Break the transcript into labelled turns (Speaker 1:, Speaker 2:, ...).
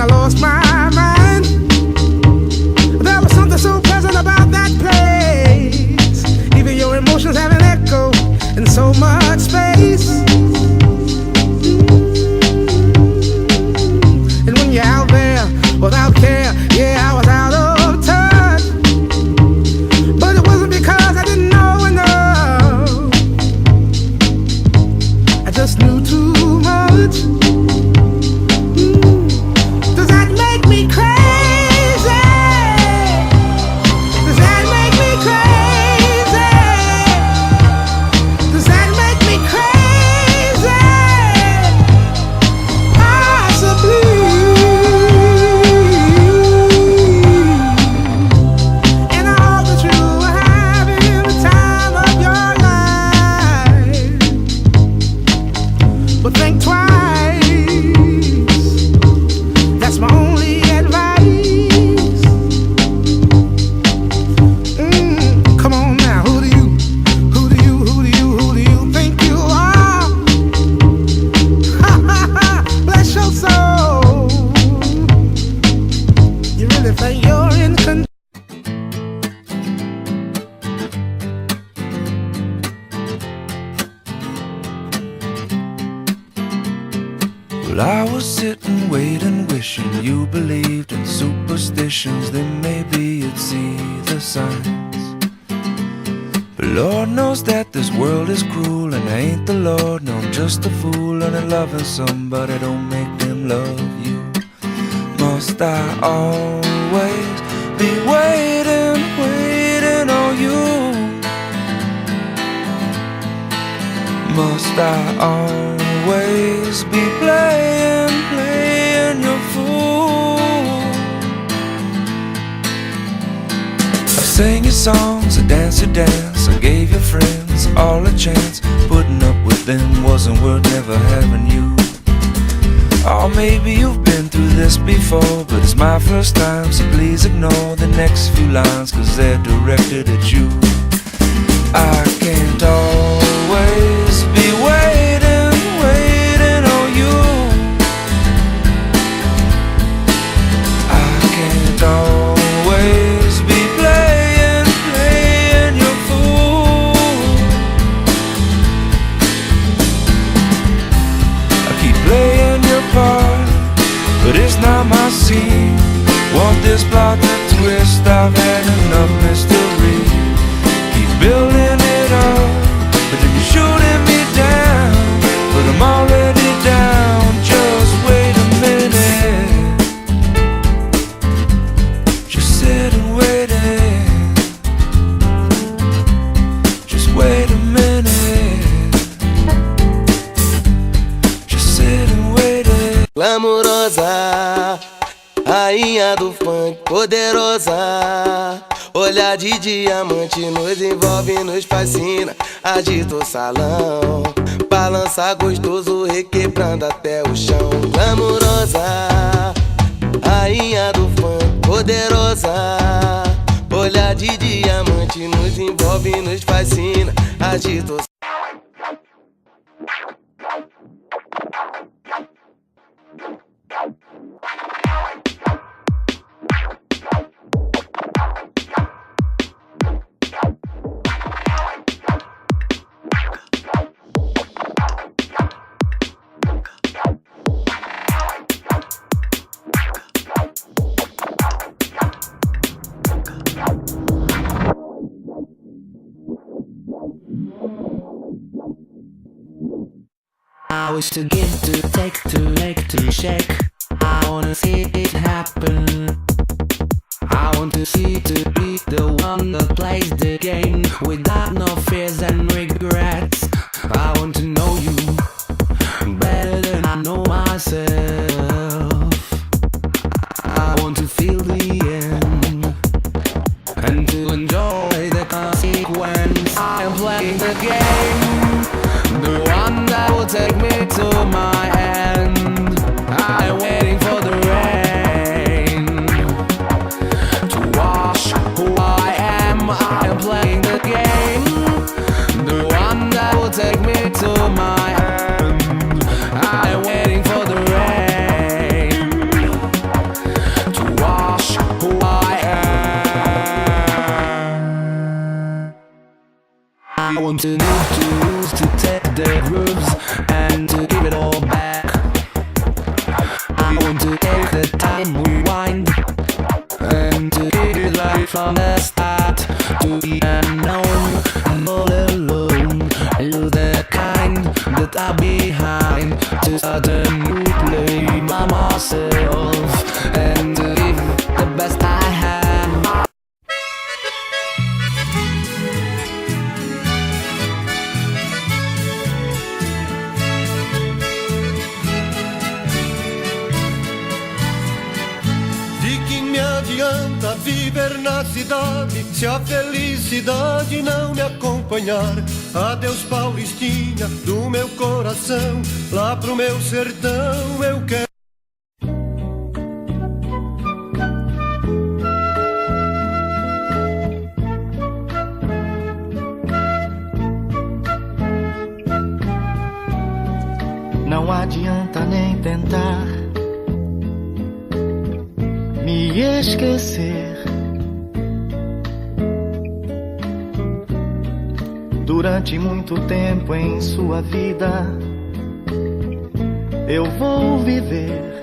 Speaker 1: I lost my mind. There was something so pleasant about that place. Even your emotions have an echo in so much space. And when you're out there without care, yeah, I was out of touch. But it wasn't because I didn't know enough. I just knew too much. Does that make me crazy? Does that make me crazy? Does that make me crazy? Possibly. And I hope that you are having the time of your life. But think twice. That's my only advice. Come on now, who do you think you are? Bless your soul. You really think you're in control?
Speaker 2: Well, I was sitting, waiting, wishing you believed in superstitions. Then maybe you'd see the signs. But Lord knows that this world is cruel, and I ain't the Lord. No, I'm just a fool, and loving somebody don't make them love you. Must I always be waiting, waiting on you? Must I always be playing, playing your fool? I sang your songs, I danced your dance, I gave your friends all a chance. Putting up with them wasn't worth never having you. Or maybe you've been through this before, but it's my first time, so please ignore the next few lines, 'cause they're directed at you. I can't always be waiting, waiting on you. I can't always be playing, playing your fool. I keep playing your part, but it's not my scene. Want this plot to twist, I've had enough mystery. Keep building it up, but then you're shooting me down. But I'm already down, just wait a minute. Just sit and wait it. Just wait a minute. Just sit and wait it.
Speaker 3: Glamurosa, rainha do funk, poderosa. Olhar de diamante nos envolve, nos fascina. Agita o salão, balança gostoso, requebrando até o chão. Glamurosa, rainha do funk, poderosa. Olhar de diamante nos envolve, nos fascina. Agita o
Speaker 4: I wish to give, to take, to make, to shake. I wanna see it happen. I want to see to be the one that plays the game without no fears and regrets. I want to know you better than I know myself. I want to feel the end and to enjoy the consequence. I am playing the game, the one that will take me to my end. I'm waiting for the rain to wash who I am. I am playing the game, the one that will take me to my end. I'm waiting for the rain. the grooves and to give it all back. I want to take the time, rewind, and to give it right from the start. To be unknown, I'm all alone. You're the kind that I'm behind. To suddenly play by myself and to give the best I have.
Speaker 5: De que me adianta viver na cidade se a felicidade não me acompanhar? Adeus, Paulistinha, do meu coração, lá pro meu sertão eu quero.
Speaker 6: Não adianta nem tentar me esquecer. Durante muito tempo em sua vida eu vou viver